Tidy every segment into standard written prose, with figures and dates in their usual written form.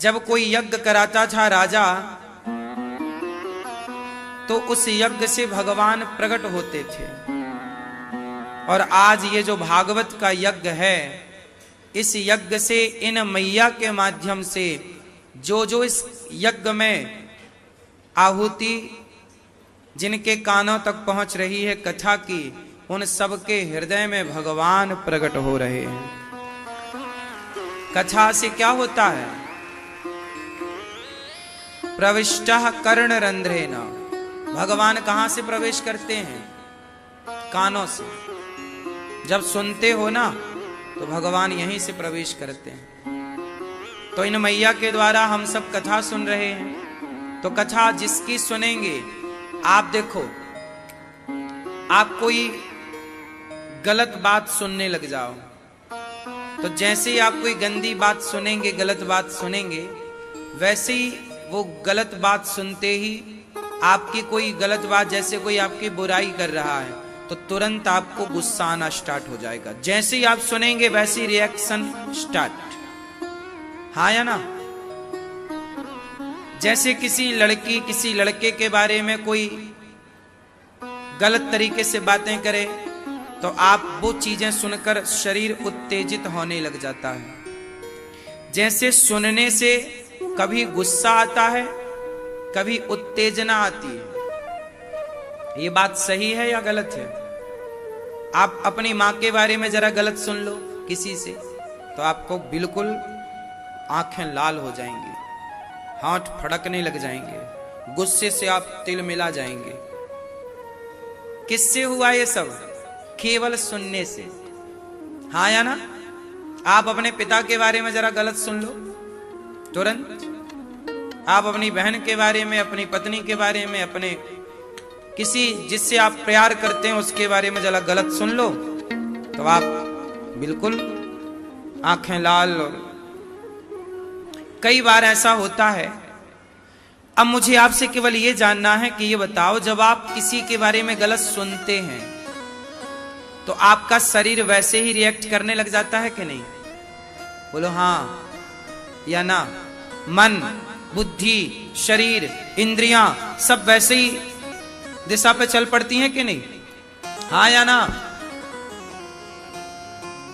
जब कोई यज्ञ कराता था राजा, तो उस यज्ञ से भगवान प्रकट होते थे। और आज ये जो भागवत का यज्ञ है, इस यज्ञ से इन मैया के माध्यम से जो जो इस यज्ञ में आहुति जिनके कानों तक पहुंच रही है कथा की, उन सबके हृदय में भगवान प्रकट हो रहे हैं। कथा से क्या होता है? प्रविष्टः कर्णरंध्रेण, भगवान कहां से प्रवेश करते हैं? कानों से। जब सुनते हो ना, तो भगवान यहीं से प्रवेश करते हैं। तो इन मैया के द्वारा हम सब कथा सुन रहे हैं। तो कथा जिसकी सुनेंगे, आप देखो, आप कोई गलत बात सुनने लग जाओ, तो जैसे ही आप कोई गंदी बात सुनेंगे, गलत बात सुनेंगे, वैसे ही वो गलत बात सुनते ही आपकी कोई गलत बात, जैसे कोई आपकी बुराई कर रहा है, तो तुरंत आपको गुस्सा आना स्टार्ट हो जाएगा। जैसे ही आप सुनेंगे वैसी रिएक्शन स्टार्ट। हाँ या ना? जैसे किसी लड़की किसी लड़के के बारे में कोई गलत तरीके से बातें करे, तो आप वो चीजें सुनकर शरीर उत्तेजित होने लग जाता है। जैसे सुनने से कभी गुस्सा आता है, कभी उत्तेजना आती है। ये बात सही है या गलत है? आप अपनी मां के बारे में जरा गलत सुन लो किसी से, तो आपको बिल्कुल आंखें लाल हो जाएंगी, हाथ फड़कने लग जाएंगे, गुस्से से आप तिल मिला जाएंगे। किससे हुआ ये सब? केवल सुनने से। हाँ या ना? आप अपने पिता के बारे में जरा गलत सुन लो, तुरंत। आप अपनी बहन के बारे में, अपनी पत्नी के बारे में, अपने किसी जिससे आप प्यार करते हैं उसके बारे में जरा गलत सुन लो, तो आप बिल्कुल आंखें लाल। और कई बार ऐसा होता है। अब मुझे आपसे केवल ये जानना है कि ये बताओ, जब आप किसी के बारे में गलत सुनते हैं, तो आपका शरीर वैसे ही रिएक्ट करने लग जाता है कि नहीं? बोलो हाँ या ना? मन, बुद्धि, शरीर, इंद्रियां सब वैसे ही दिशा पे चल पड़ती हैं कि नहीं? हाँ या ना?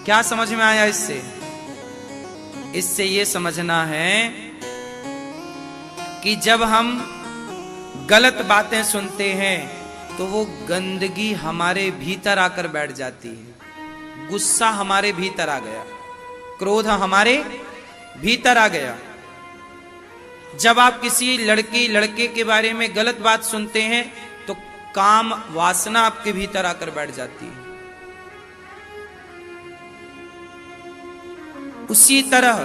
क्या समझ में आया इससे? इससे ये समझना है कि जब हम गलत बातें सुनते हैं, तो वो गंदगी हमारे भीतर आकर बैठ जाती है। गुस्सा हमारे भीतर आ गया, क्रोध हमारे भीतर आ गया। जब आप किसी लड़की लड़के के बारे में गलत बात सुनते हैं, तो काम वासना आपके भीतर आकर बैठ जाती है। उसी तरह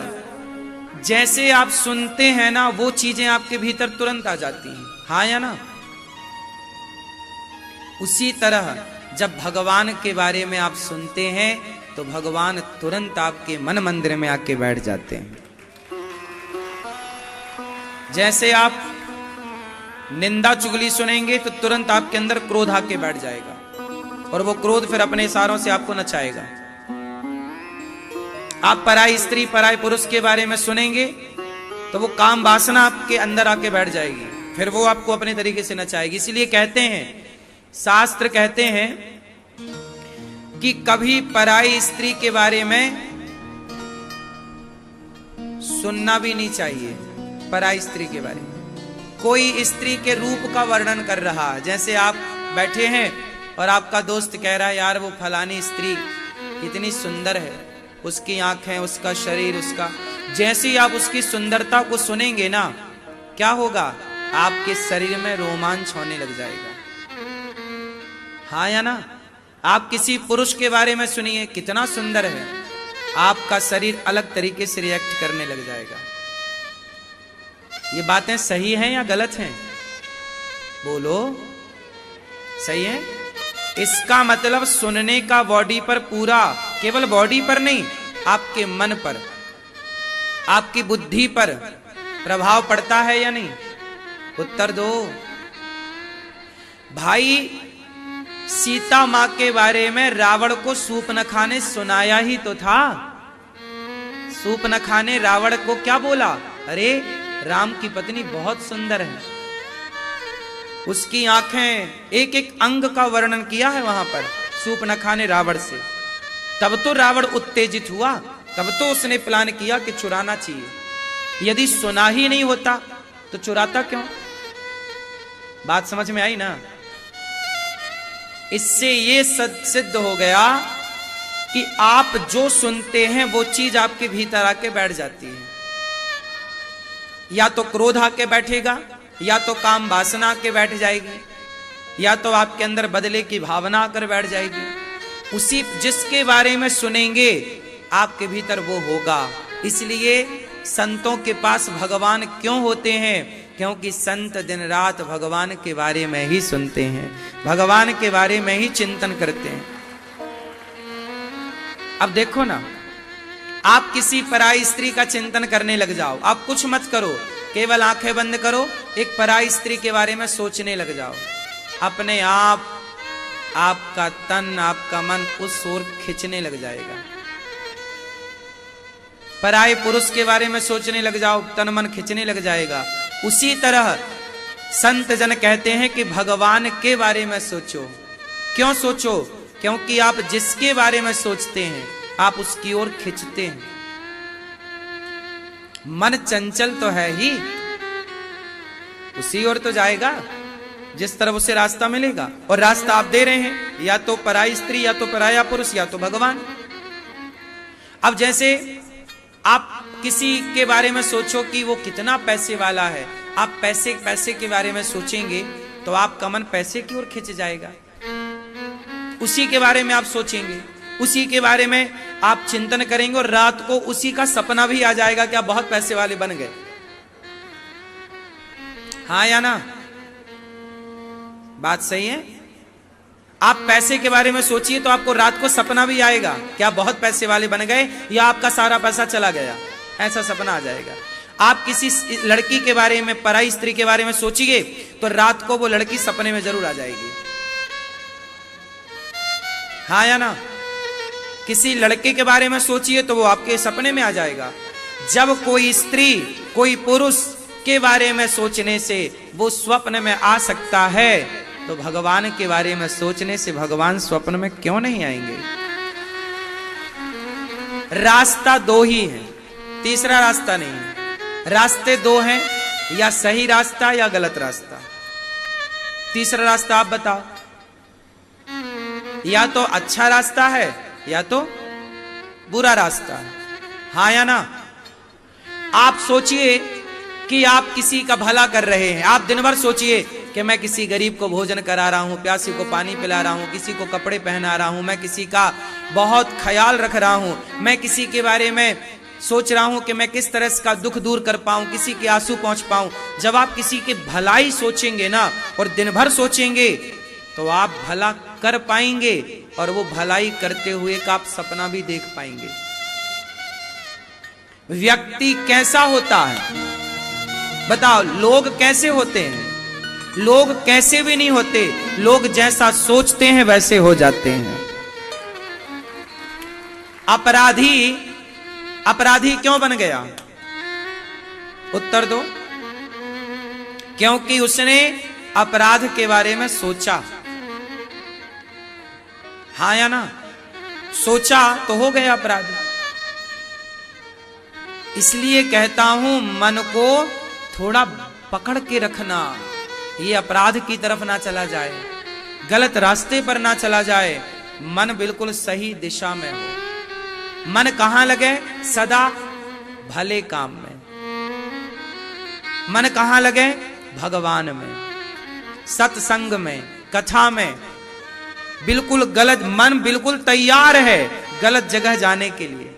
जैसे आप सुनते हैं ना, वो चीजें आपके भीतर तुरंत आ जाती हैं। हाँ या ना? उसी तरह जब भगवान के बारे में आप सुनते हैं, तो भगवान तुरंत आपके मन मंदिर में आके बैठ जाते हैं। जैसे आप निंदा चुगली सुनेंगे, तो तुरंत आपके अंदर क्रोध आके बैठ जाएगा, और वो क्रोध फिर अपने इशारों से आपको नचाएगा। आप पराई स्त्री पराई पुरुष के बारे में सुनेंगे, तो वो काम वासना आपके अंदर आके बैठ जाएगी, फिर वो आपको अपने तरीके से नचाएगी। इसलिए कहते हैं, शास्त्र कहते हैं कि कभी पराई स्त्री के बारे में सुनना भी नहीं चाहिए। पराई स्त्री के बारे में कोई स्त्री के रूप का वर्णन कर रहा है, जैसे आप बैठे हैं और आपका दोस्त कह रहा है, यार वो फलानी स्त्री कितनी सुंदर है, उसकी आंखें, उसका शरीर, उसका, जैसे ही आप उसकी सुंदरता को सुनेंगे ना, क्या होगा? आपके शरीर में रोमांच होने लग जाएगा। हाँ या ना? आप किसी पुरुष के बारे में सुनिए, कितना सुंदर है, आपका शरीर अलग तरीके से रिएक्ट करने लग जाएगा। ये बातें सही हैं या गलत हैं? बोलो, सही है? इसका मतलब सुनने का बॉडी पर पूरा, केवल बॉडी पर नहीं, आपके मन पर, आपकी बुद्धि पर प्रभाव पड़ता है या नहीं? उत्तर दो भाई। सीता मां के बारे में रावण को सूपनखा ने सुनाया ही तो था। सूपनखा ने रावण को क्या बोला? अरे राम की पत्नी बहुत सुंदर है, उसकी आंखें, एक एक अंग का वर्णन किया है वहां पर शूर्पणखा ने रावण से। तब तो रावण उत्तेजित हुआ, तब तो उसने प्लान किया कि चुराना चाहिए। यदि सुना ही नहीं होता तो चुराता क्यों? बात समझ में आई ना? इससे ये सिद्ध हो गया कि आप जो सुनते हैं वो चीज आपके भीतर आके बैठ जाती है। या तो क्रोध आके बैठेगा, या तो काम वासना आके बैठ जाएगी, या तो आपके अंदर बदले की भावना आकर बैठ जाएगी। उसी जिसके बारे में सुनेंगे आपके भीतर वो होगा। इसलिए संतों के पास भगवान क्यों होते हैं? क्योंकि संत दिन रात भगवान के बारे में ही सुनते हैं, भगवान के बारे में ही चिंतन करते हैं। अब देखो ना, आप किसी पराई स्त्री का चिंतन करने लग जाओ, आप कुछ मत करो, केवल आंखें बंद करो, एक पराई स्त्री के बारे में सोचने लग जाओ, अपने आप आपका तन, आपका मन उस ओर खींचने लग जाएगा। पराये पुरुष के बारे में सोचने लग जाओ, तन मन खींचने लग जाएगा। उसी तरह संत जन कहते हैं कि भगवान के बारे में सोचो। क्यों सोचो? क्योंकि आप जिसके बारे में सोचते हैं आप उसकी ओर खींचते हैं। मन चंचल तो है ही, उसी ओर तो जाएगा जिस तरफ उसे रास्ता मिलेगा। और रास्ता आप दे रहे हैं, या तो पराई स्त्री, या तो पराया पुरुष, या तो भगवान। अब जैसे आप किसी के बारे में सोचो कि वो कितना पैसे वाला है, आप पैसे के बारे में सोचेंगे तो आपका मन पैसे की ओर खिंच जाएगा। उसी के बारे में आप सोचेंगे, उसी के बारे में आप चिंतन करेंगे, और रात को उसी का सपना भी आ जाएगा कि आप बहुत पैसे वाले बन गए। हाँ या ना? बात सही है? आप पैसे के बारे में सोचिए तो आपको रात को सपना भी आएगा कि आप बहुत पैसे वाले बन गए, या आपका सारा पैसा चला गया, ऐसा सपना आ जाएगा। आप किसी लड़की के बारे में, पराई स्त्री के बारे में सोचिए तो रात को वो लड़की सपने में जरूर आ जाएगी। हाँ या ना? किसी लड़के के बारे में सोचिए तो वो आपके सपने में आ जाएगा। जब कोई स्त्री, कोई पुरुष के बारे में सोचने से वो स्वप्न में आ सकता है, तो भगवान के बारे में सोचने से भगवान स्वप्न में क्यों नहीं आएंगे? रास्ता दो ही है, तीसरा रास्ता नहीं है। रास्ते दो हैं, या सही रास्ता या गलत रास्ता। तीसरा रास्ता आप बताओ। या तो अच्छा रास्ता है या तो बुरा रास्ता है। हाँ या ना? आप सोचिए कि आप किसी का भला कर रहे हैं। आप दिन भर सोचिए कि मैं किसी गरीब को भोजन करा रहा हूं, प्यासी को पानी पिला रहा हूं, किसी को कपड़े पहना रहा हूं, मैं किसी का बहुत ख्याल रख रहा हूं, मैं किसी के बारे में सोच रहा हूं कि मैं किस तरह का दुख दूर कर पाऊं, किसी के आंसू पहुंच पाऊं। जब आप किसी की भलाई सोचेंगे ना, और दिन भर सोचेंगे, तो आप भला कर पाएंगे, और वो भलाई करते हुए का आप सपना भी देख पाएंगे। व्यक्ति कैसा होता है बताओ? लोग कैसे होते हैं? लोग कैसे भी नहीं होते, लोग जैसा सोचते हैं वैसे हो जाते हैं। अपराधी क्यों बन गया? उत्तर दो। क्योंकि उसने अपराध के बारे में सोचा। हाँ या ना? सोचा तो हो गया अपराधी। इसलिए कहता हूं, मन को थोड़ा पकड़ के रखना, ये अपराध की तरफ ना चला जाए, गलत रास्ते पर ना चला जाए, मन बिल्कुल सही दिशा में हो। मन कहां लगे? सदा भले काम में। मन कहां लगे? भगवान में, सत्संग में, कथा में। बिल्कुल गलत, मन बिल्कुल तैयार है गलत जगह जाने के लिए।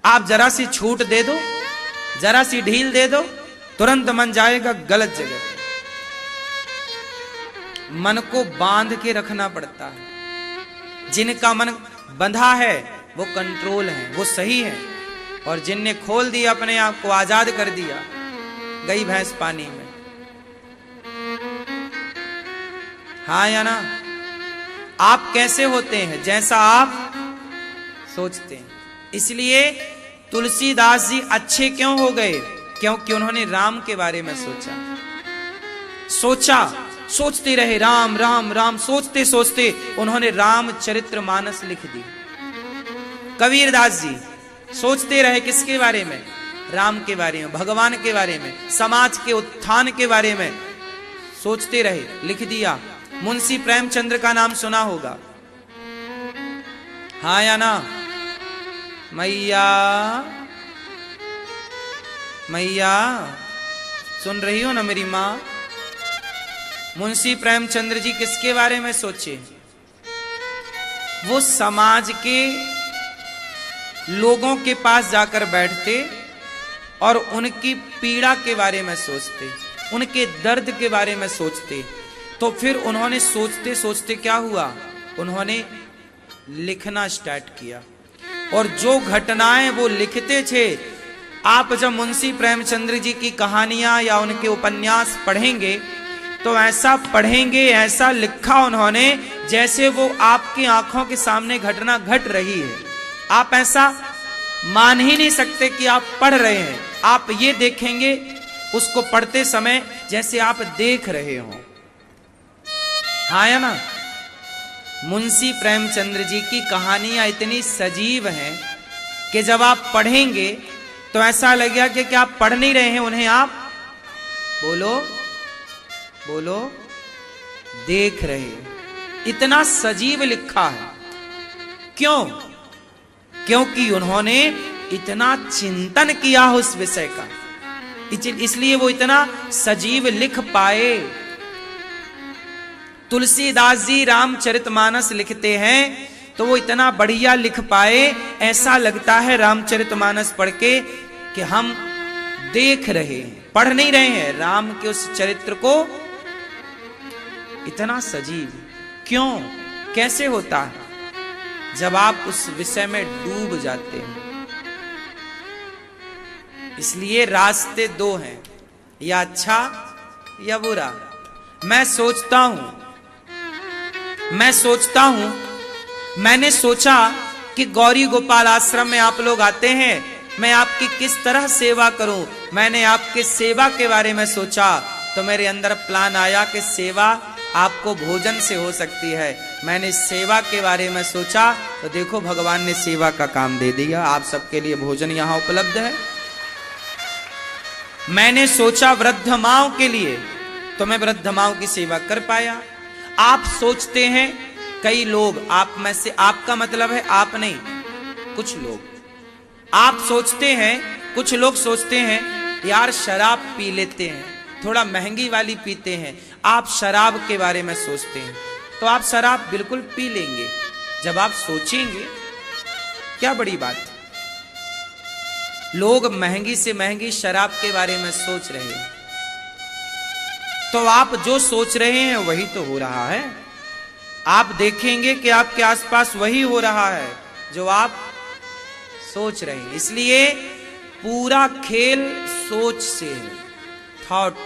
आप जरा सी छूट दे दो, जरा सी ढील दे दो, तुरंत मन जाएगा गलत जगह। मन को बांध के रखना पड़ता है। जिनका मन बंधा है वो कंट्रोल है, वो सही है, और जिनने खोल दिया अपने आप को, आजाद कर दिया, गई भैंस पानी में। हाँ या ना? आप कैसे होते हैं? जैसा आप सोचते हैं। इसलिए तुलसीदास जी अच्छे क्यों हो गए? क्योंकि उन्होंने राम के बारे में सोचा, सोचते रहे राम राम राम, सोचते सोचते उन्होंने रामचरितमानस लिख दी। कबीरदास जी सोचते रहे किसके बारे में? राम के बारे में, भगवान के बारे में, समाज के उत्थान के बारे में सोचते रहे, लिख दिया। मुंशी प्रेमचंद्र का नाम सुना होगा, हाँ या ना? मैया मैया सुन रही हो ना मेरी माँ? मुंशी प्रेमचंद्र जी किसके बारे में सोचे? वो समाज के लोगों के पास जाकर बैठते और उनकी पीड़ा के बारे में सोचते, उनके दर्द के बारे में सोचते। तो फिर उन्होंने सोचते सोचते क्या हुआ, उन्होंने लिखना स्टार्ट किया। और जो घटनाएं वो लिखते थे, आप जब मुंशी प्रेमचंद्र जी की कहानियां या उनके उपन्यास पढ़ेंगे तो ऐसा पढ़ेंगे, ऐसा लिखा उन्होंने जैसे वो आपकी आंखों के सामने घटना घट रही है। आप ऐसा मान ही नहीं सकते कि आप पढ़ रहे हैं। आप ये देखेंगे उसको पढ़ते समय जैसे आप देख रहे हो, हाँ या ना? मुंशी प्रेमचंद्र जी की कहानियां इतनी सजीव हैं कि जब आप पढ़ेंगे तो ऐसा लगेगा कि क्या आप पढ़ नहीं रहे हैं उन्हें, आप बोलो बोलो देख रहे हैं। इतना सजीव लिखा है। क्यों? क्योंकि उन्होंने इतना चिंतन किया उस विषय का, इसलिए वो इतना सजीव लिख पाए। तुलसीदास जी रामचरितमानस लिखते हैं तो वो इतना बढ़िया लिख पाए, ऐसा लगता है रामचरितमानस पढ़ के कि हम देख रहे हैं, पढ़ नहीं रहे हैं राम के उस चरित्र को। इतना सजीव क्यों, कैसे होता है? जब आप उस विषय में डूब जाते हैं। इसलिए रास्ते दो हैं, या अच्छा या बुरा। मैं सोचता हूं, मैंने सोचा कि गौरी गोपाल आश्रम में आप लोग आते हैं, मैं आपकी किस तरह सेवा करूं। मैंने आपके सेवा के बारे में सोचा तो मेरे अंदर प्लान आया कि सेवा आपको भोजन से हो सकती है। मैंने सेवा के बारे में सोचा तो देखो भगवान ने सेवा का काम दे दिया, आप सबके लिए भोजन यहां उपलब्ध है। मैंने सोचा वृद्ध माओं के लिए तो मैं वृद्ध माओं की सेवा कर पाया। आप सोचते हैं, कई लोग, आप में से, आपका मतलब है आप नहीं, कुछ लोग आप सोचते हैं, कुछ लोग सोचते हैं यार शराब पी लेते हैं, थोड़ा महंगी वाली पीते हैं। आप शराब के बारे में सोचते हैं तो आप शराब बिल्कुल पी लेंगे जब आप सोचेंगे, क्या बड़ी बात। लोग महंगी से महंगी शराब के बारे में सोच रहे हैं तो आप जो सोच रहे हैं वही तो हो रहा है। आप देखेंगे कि आपके आसपास वही हो रहा है जो आप सोच रहे हैं। इसलिए पूरा खेल सोच से है। थॉट,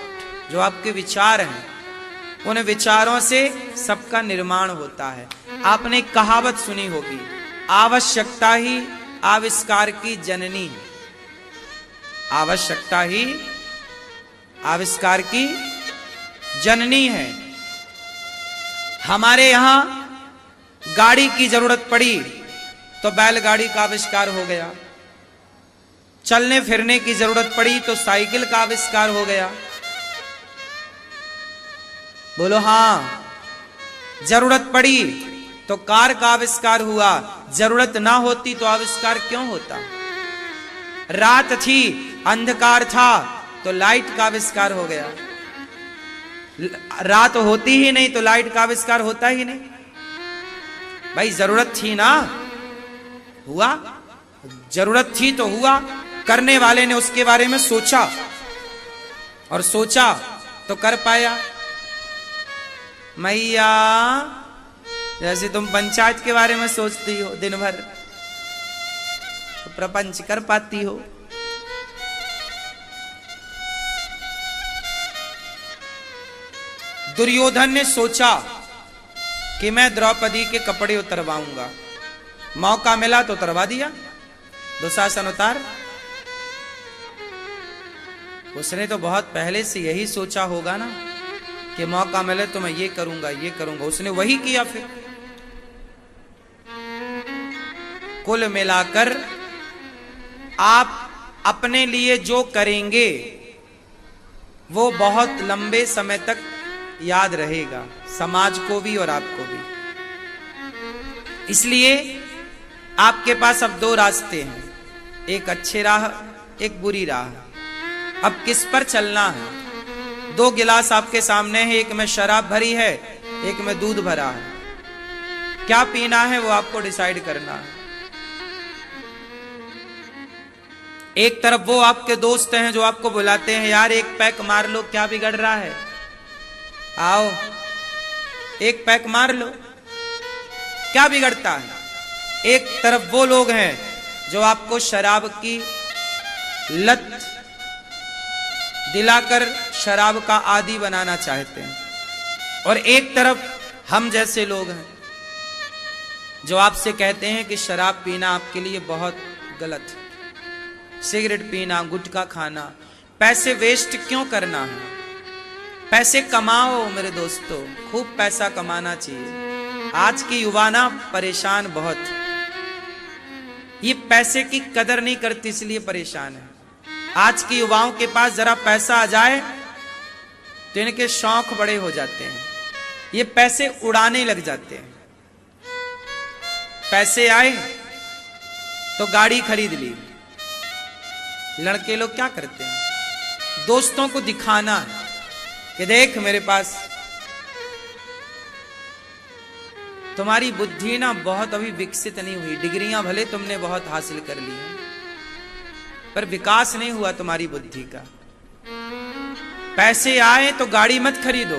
जो आपके विचार हैं, उन विचारों से सबका निर्माण होता है। आपने एक कहावत सुनी होगी, आवश्यकता ही आविष्कार की जननी है। आवश्यकता ही आविष्कार की जननी है। हमारे यहां गाड़ी की जरूरत पड़ी तो बैलगाड़ी का आविष्कार हो गया, चलने फिरने की जरूरत पड़ी तो साइकिल का आविष्कार हो गया। बोलो हाँ। जरूरत पड़ी तो कार का आविष्कार हुआ, जरूरत ना होती तो आविष्कार क्यों होता। रात थी, अंधकार था तो लाइट का आविष्कार हो गया। रात होती ही नहीं तो लाइट का आविष्कार होता ही नहीं। भाई जरूरत थी ना, हुआ। जरूरत थी तो हुआ। करने वाले ने उसके बारे में सोचा और सोचा तो कर पाया। मैया, जैसे तुम पंचायत के बारे में सोचती हो दिन भर, तो प्रपंच कर पाती हो। दुर्योधन ने सोचा कि मैं द्रौपदी के कपड़े उतरवाऊंगा, मौका मिला तो उतरवा दिया, दुशासन उतार। उसने तो बहुत पहले से यही सोचा होगा ना कि मौका मिले तो मैं ये करूंगा, उसने वही किया। फिर कुल मिलाकर आप अपने लिए जो करेंगे वो बहुत लंबे समय तक याद रहेगा, समाज को भी और आपको भी। इसलिए आपके पास अब दो रास्ते हैं, एक अच्छे राह, एक बुरी राह। अब किस पर चलना है? दो गिलास आपके सामने है, एक में शराब भरी है, एक में दूध भरा है। क्या पीना है वो आपको डिसाइड करना है। एक तरफ वो आपके दोस्त हैं जो आपको बुलाते हैं, यार एक पैक मार लो, क्या बिगड़ रहा है, आओ एक पैक मार लो, क्या बिगड़ता है। एक तरफ वो लोग हैं जो आपको शराब की लत दिलाकर शराब का आदी बनाना चाहते हैं, और एक तरफ हम जैसे लोग हैं जो आपसे कहते हैं कि शराब पीना आपके लिए बहुत गलत है, सिगरेट पीना, गुटखा खाना, पैसे वेस्ट क्यों करना है, पैसे कमाओ मेरे दोस्तों, खूब पैसा कमाना चाहिए। आज की युवा ना परेशान बहुत, ये पैसे की कदर नहीं करती इसलिए परेशान है। आज की युवाओं के पास जरा पैसा आ जाए तो इनके शौक बड़े हो जाते हैं, ये पैसे उड़ाने लग जाते हैं। पैसे आए तो गाड़ी खरीद ली। लड़के लोग क्या करते हैं, दोस्तों को दिखाना कि देख मेरे पास। तुम्हारी बुद्धि ना बहुत अभी विकसित नहीं हुई, डिग्रियां भले तुमने बहुत हासिल कर ली हैं पर विकास नहीं हुआ तुम्हारी बुद्धि का। पैसे आए तो गाड़ी मत खरीदो,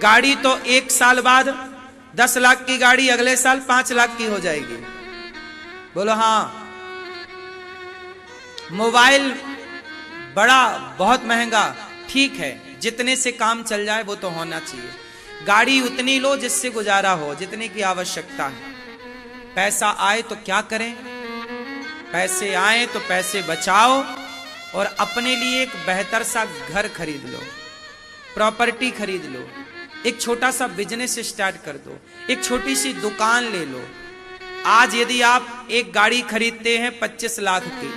गाड़ी तो 1 साल बाद 10 लाख की गाड़ी अगले साल 5 लाख की हो जाएगी। बोलो हाँ। मोबाइल बड़ा बहुत महंगा, ठीक है, जितने से काम चल जाए वो तो होना चाहिए। गाड़ी उतनी लो जिससे गुजारा हो, जितने की आवश्यकता है। पैसा आए तो क्या करें, पैसे आए तो पैसे बचाओ और अपने लिए एक बेहतर सा घर खरीद लो, प्रॉपर्टी खरीद लो, एक छोटा सा बिजनेस स्टार्ट कर दो, एक छोटी सी दुकान ले लो। आज यदि आप एक गाड़ी खरीदते हैं 25 लाख की,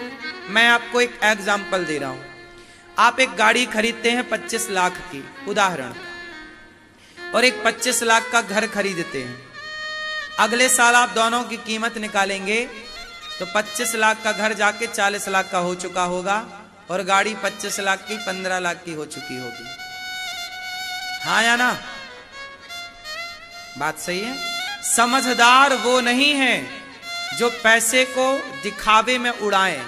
मैं आपको एक एग्जाम्पल दे रहा हूं, आप एक गाड़ी खरीदते हैं 25 लाख की उदाहरण, और एक 25 लाख का घर खरीदते हैं। अगले साल आप दोनों की कीमत निकालेंगे तो 25 लाख का घर जाके 40 लाख का हो चुका होगा और गाड़ी 25 लाख की 15 लाख की हो चुकी होगी। हाँ या ना? बात सही है। समझदार वो नहीं है जो पैसे को दिखावे में उड़ाए।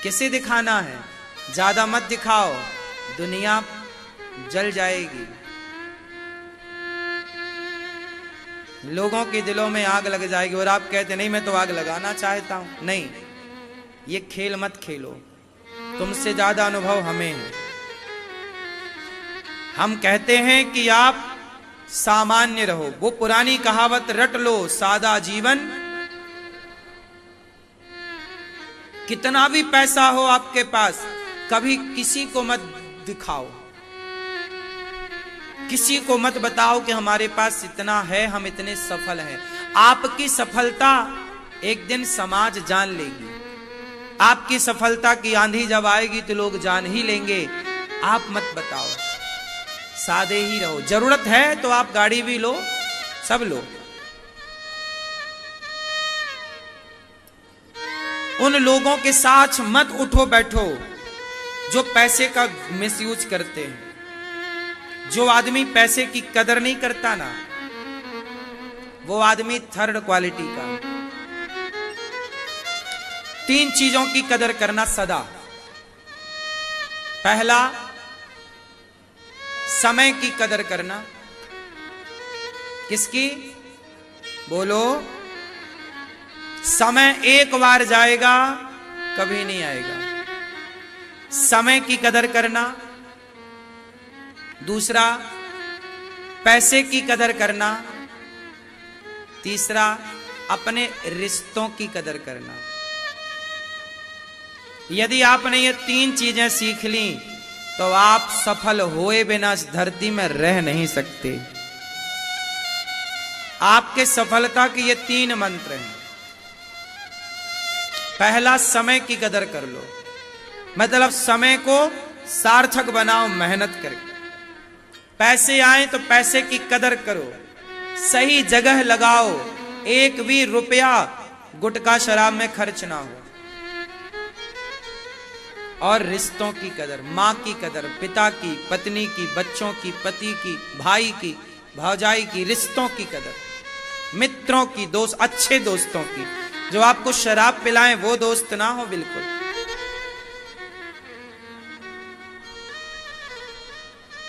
किसे दिखाना है? ज्यादा मत दिखाओ, दुनिया जल जाएगी, लोगों के दिलों में आग लग जाएगी। और आप कहते नहीं मैं तो आग लगाना चाहता हूं। नहीं, ये खेल मत खेलो, तुमसे ज्यादा अनुभव हमें है। हम कहते हैं कि आप सामान्य रहो, वो पुरानी कहावत रट लो, सादा जीवन। कितना भी पैसा हो आपके पास, कभी किसी को मत दिखाओ, किसी को मत बताओ कि हमारे पास इतना है, हम इतने सफल हैं। आपकी सफलता एक दिन समाज जान लेगी, आपकी सफलता की आंधी जब आएगी तो लोग जान ही लेंगे। आप मत बताओ, सादे ही रहो। जरूरत है तो आप गाड़ी भी लो, सब लो। उन लोगों के साथ मत उठो बैठो जो पैसे का मिसयूज करते हैं। जो आदमी पैसे की कदर नहीं करता ना, वो आदमी थर्ड क्वालिटी का। 3 चीजों की कदर करना सदा। पहला, समय की कदर करना। किसकी? बोलो। समय एक बार जाएगा, कभी नहीं आएगा। समय की कदर करना। दूसरा, पैसे की कदर करना। तीसरा, अपने रिश्तों की कदर करना। यदि आपने ये 3 चीजें सीख ली तो आप सफल होए बिना इस धरती में रह नहीं सकते। आपके सफलता के ये 3 मंत्र हैं। पहला, समय की कदर कर लो, मतलब समय को सार्थक बनाओ मेहनत करके। पैसे आए तो पैसे की कदर करो, सही जगह लगाओ, एक भी रुपया गुटखा शराब में खर्च ना हो। और रिश्तों की कदर, माँ की कदर, पिता की, पत्नी की, बच्चों की, पति की, भाई की, भौजाई की, रिश्तों की कदर, मित्रों की, दोस्त, अच्छे दोस्तों की। जो आपको शराब पिलाएं वो दोस्त ना हो बिल्कुल।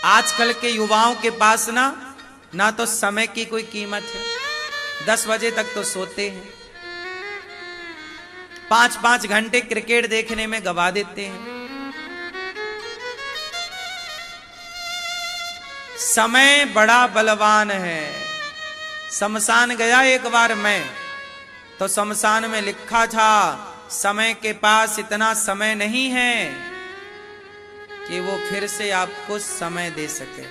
आजकल के युवाओं के पास ना तो समय की कोई कीमत है, 10 बजे तक तो सोते हैं, 5-5 घंटे क्रिकेट देखने में गवा देते हैं। समय बड़ा बलवान है। शमशान गया एक बार मैं, तो शमशान में लिखा था, समय के पास इतना समय नहीं है कि वो फिर से आपको समय दे सके।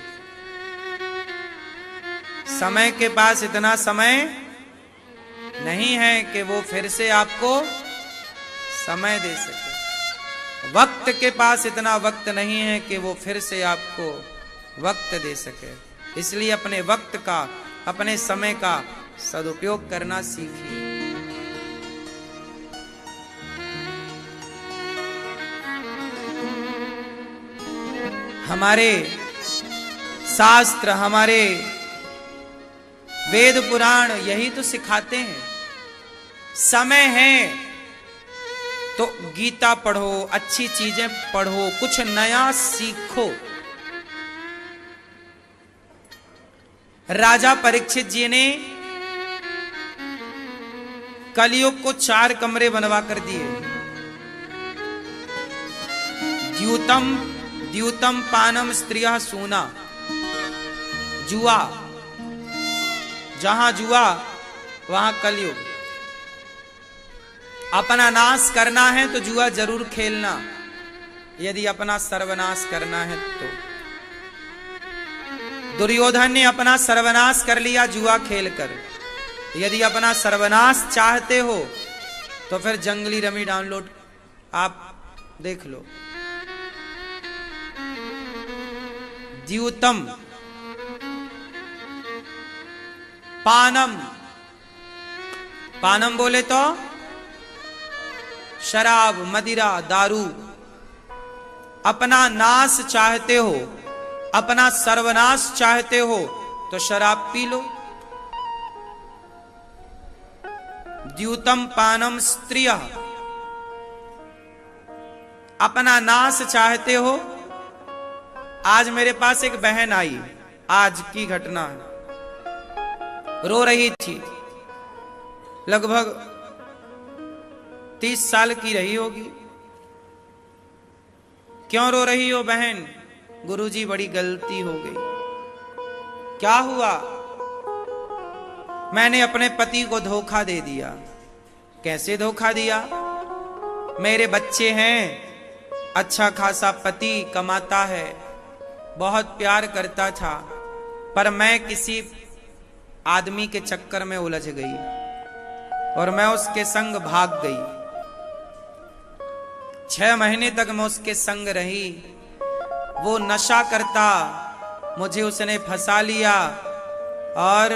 समय के पास इतना समय नहीं है कि वो फिर से आपको समय दे सके। वक्त के पास इतना वक्त नहीं है कि वो फिर से आपको वक्त दे सके। इसलिए अपने वक्त का, अपने समय का सदुपयोग करना सीखिए। हमारे शास्त्र, हमारे वेद पुराण यही तो सिखाते हैं। समय है तो गीता पढ़ो, अच्छी चीजें पढ़ो, कुछ नया सीखो। राजा परीक्षित जी ने कलयुग को 4 कमरे बनवा कर दिए। द्यूतम पानम स्त्रियः सूना। जुआ, जहां जुआ वहां कलयुग। अपना नाश करना है तो जुआ जरूर खेलना, यदि अपना सर्वनाश करना है तो। दुर्योधन ने अपना सर्वनाश कर लिया जुआ खेलकर। यदि अपना सर्वनाश चाहते हो तो फिर जंगली रमी डाउनलोड आप देख लो। द्यूतम, पानम, पानम बोले तो शराब, मदिरा, दारू। अपना नाश चाहते हो, अपना सर्वनाश चाहते हो तो शराब पी लो। द्यूतम पानम स्त्रियः। अपना नाश चाहते हो। आज मेरे पास एक बहन आई, आज की घटना है, रो रही थी, लगभग 30 साल की रही होगी। क्यों रो रही हो बहन? गुरुजी बड़ी गलती हो गई। क्या हुआ? मैंने अपने पति को धोखा दे दिया। कैसे धोखा दिया? मेरे बच्चे हैं, अच्छा खासा पति कमाता है, बहुत प्यार करता था, पर मैं किसी आदमी के चक्कर में उलझ गई और मैं उसके संग भाग गई। 6 महीने तक मैं उसके संग रही। वो नशा करता, मुझे उसने फंसा लिया और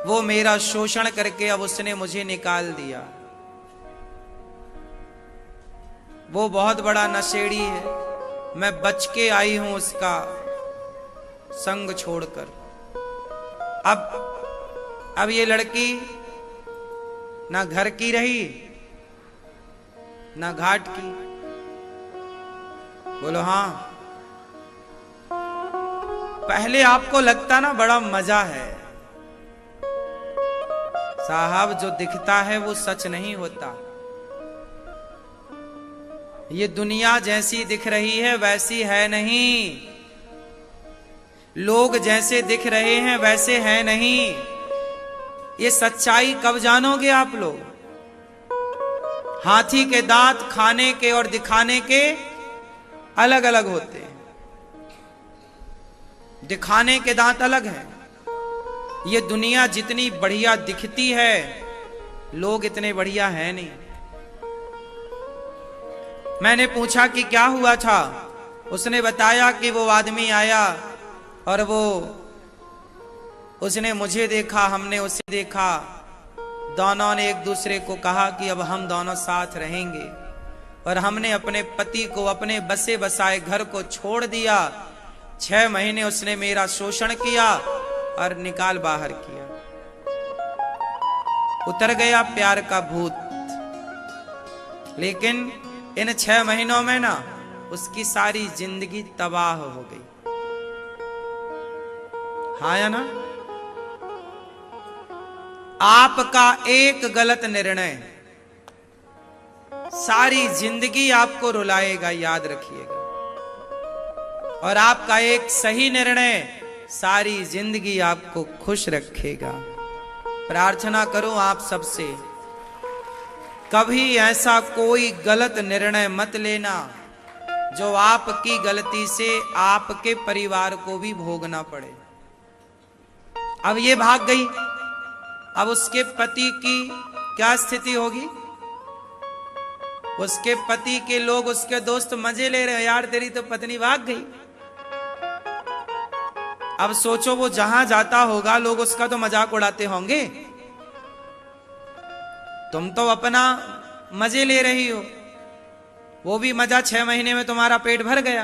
वो मेरा शोषण करके अब उसने मुझे निकाल दिया। वो बहुत बड़ा नशेड़ी है। मैं बच के आई हूं उसका संग छोड़कर। अब ये लड़की ना घर की रही ना घाट की। बोलो हाँ। पहले आपको लगता ना बड़ा मजा है। साहब जो दिखता है वो सच नहीं होता। ये दुनिया जैसी दिख रही है वैसी है नहीं। लोग जैसे दिख रहे हैं वैसे है नहीं। ये सच्चाई कब जानोगे आप लोग? हाथी के दांत खाने के और दिखाने के अलग अलग होते हैं। दिखाने के दांत अलग हैं। ये दुनिया जितनी बढ़िया दिखती है, लोग इतने बढ़िया हैं नहीं। मैंने पूछा कि क्या हुआ था। उसने बताया कि वो आदमी आया और उसने मुझे देखा, हमने उसे देखा, दोनों ने एक दूसरे को कहा कि अब हम दोनों साथ रहेंगे। और हमने अपने पति को अपने बसे बसाए घर को छोड़ दिया। 6 महीने उसने मेरा शोषण किया और निकाल बाहर किया। उतर गया प्यार का भूत। लेकिन इन 6 महीनों में ना उसकी सारी जिंदगी तबाह हो गई। हाँ या ना? आपका एक गलत निर्णय सारी जिंदगी आपको रुलाएगा, याद रखिएगा। और आपका एक सही निर्णय सारी जिंदगी आपको खुश रखेगा। प्रार्थना करो आप सबसे, कभी ऐसा कोई गलत निर्णय मत लेना जो आपकी गलती से आपके परिवार को भी भोगना पड़े। अब ये भाग गई, अब उसके पति की क्या स्थिति होगी? उसके पति के लोग, उसके दोस्त मजे ले रहे हैं, यार तेरी तो पत्नी भाग गई। अब सोचो वो जहां जाता होगा लोग उसका तो मजाक उड़ाते होंगे। तुम तो अपना मजे ले रही हो, वो भी मजा 6 महीने में तुम्हारा पेट भर गया,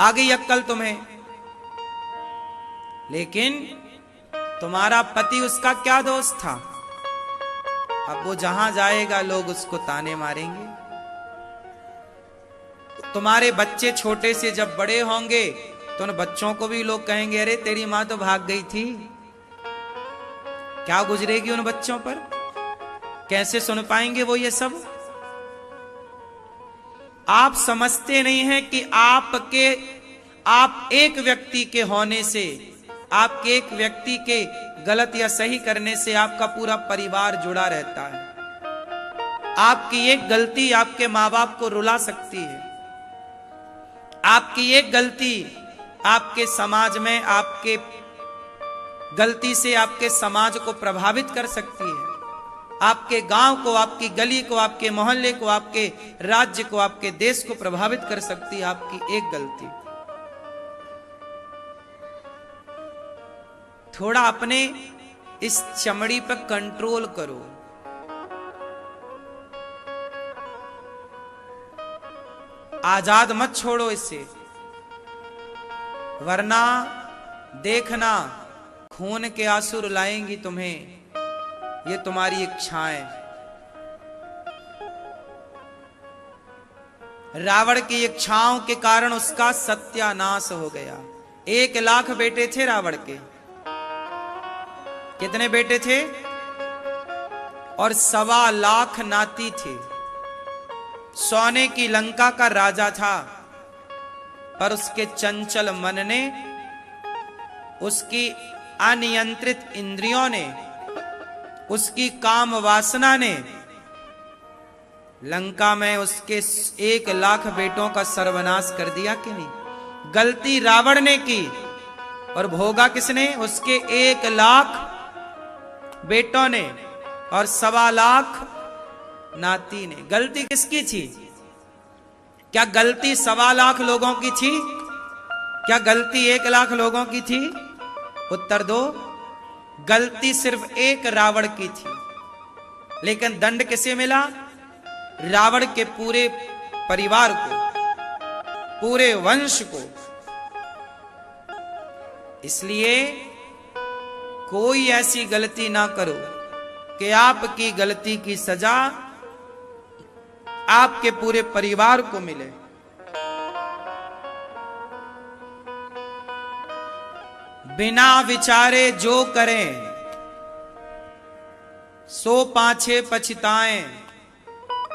आ गई अक्कल तुम्हें। लेकिन तुम्हारा पति, उसका क्या दोस्त था? अब वो जहां जाएगा लोग उसको ताने मारेंगे। तुम्हारे बच्चे छोटे से जब बड़े होंगे तो उन बच्चों को भी लोग कहेंगे अरे तेरी मां तो भाग गई थी। क्या गुजरेगी उन बच्चों पर? कैसे सुन पाएंगे वो ये सब? आप समझते नहीं हैं कि आप एक व्यक्ति के होने से, आपके एक व्यक्ति के गलत या सही करने से आपका पूरा परिवार जुड़ा रहता है। आपकी एक गलती आपके मां बाप को रुला सकती है। आपकी एक गलती आपके समाज में, आपके गलती से आपके समाज को प्रभावित कर सकती है। आपके गांव को, आपकी गली को, आपके मोहल्ले को, आपके राज्य को, आपके देश को प्रभावित कर सकती है आपकी एक गलती। थोड़ा अपने इस चमड़ी पर कंट्रोल करो। आजाद मत छोड़ो इससे, वरना देखना खून के आंसू रुलाएंगी तुम्हें ये तुम्हारी इच्छाएं। रावण की इच्छाओं के कारण उसका सत्यानाश हो गया। 1 लाख बेटे थे रावण के। कितने बेटे थे? और 1.25 लाख नाती थे। सोने की लंका का राजा था, पर उसके चंचल मन ने, उसकी अनियंत्रित इंद्रियों ने, उसकी काम वासना ने लंका में उसके 1 लाख बेटों का सर्वनाश कर दिया कि नहीं? गलती रावण ने की और भोगा किसने? उसके 1 लाख बेटों ने और 1.25 लाख नाती ने। गलती किसकी थी? क्या गलती 1.25 लाख लोगों की थी? क्या गलती 1 लाख लोगों की थी? उत्तर दो। गलती सिर्फ एक रावण की थी, लेकिन दंड किसे मिला? रावण के पूरे परिवार को, पूरे वंश को। इसलिए कोई ऐसी गलती ना करो कि आपकी गलती की सजा आपके पूरे परिवार को मिले। बिना विचारे जो करें सो पाछे पछताएं,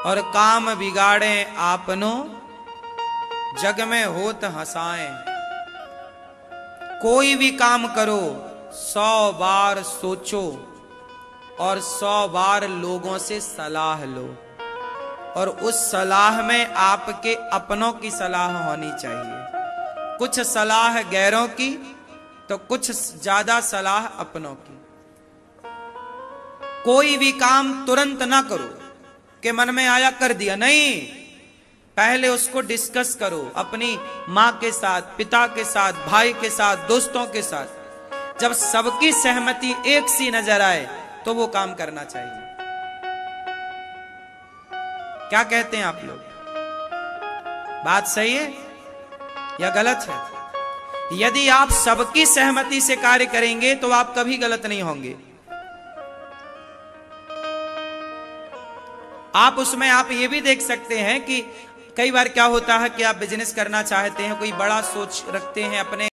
और काम बिगाड़ें आपनो जग में होत हंसाएं। कोई भी काम करो 100 बार सोचो और 100 बार लोगों से सलाह लो। और उस सलाह में आपके अपनों की सलाह होनी चाहिए। कुछ सलाह गैरों की तो कुछ ज्यादा सलाह अपनों की। कोई भी काम तुरंत ना करो कि मन में आया कर दिया, नहीं, पहले उसको डिस्कस करो अपनी मां के साथ, पिता के साथ, भाई के साथ, दोस्तों के साथ। जब सबकी सहमति एक सी नजर आए तो वो काम करना चाहिए। क्या कहते हैं आप लोग? बात सही है या गलत है? यदि आप सबकी सहमति से कार्य करेंगे तो आप कभी गलत नहीं होंगे। आप उसमें आप ये भी देख सकते हैं कि कई बार क्या होता है कि आप बिजनेस करना चाहते हैं, कोई बड़ा सोच रखते हैं अपने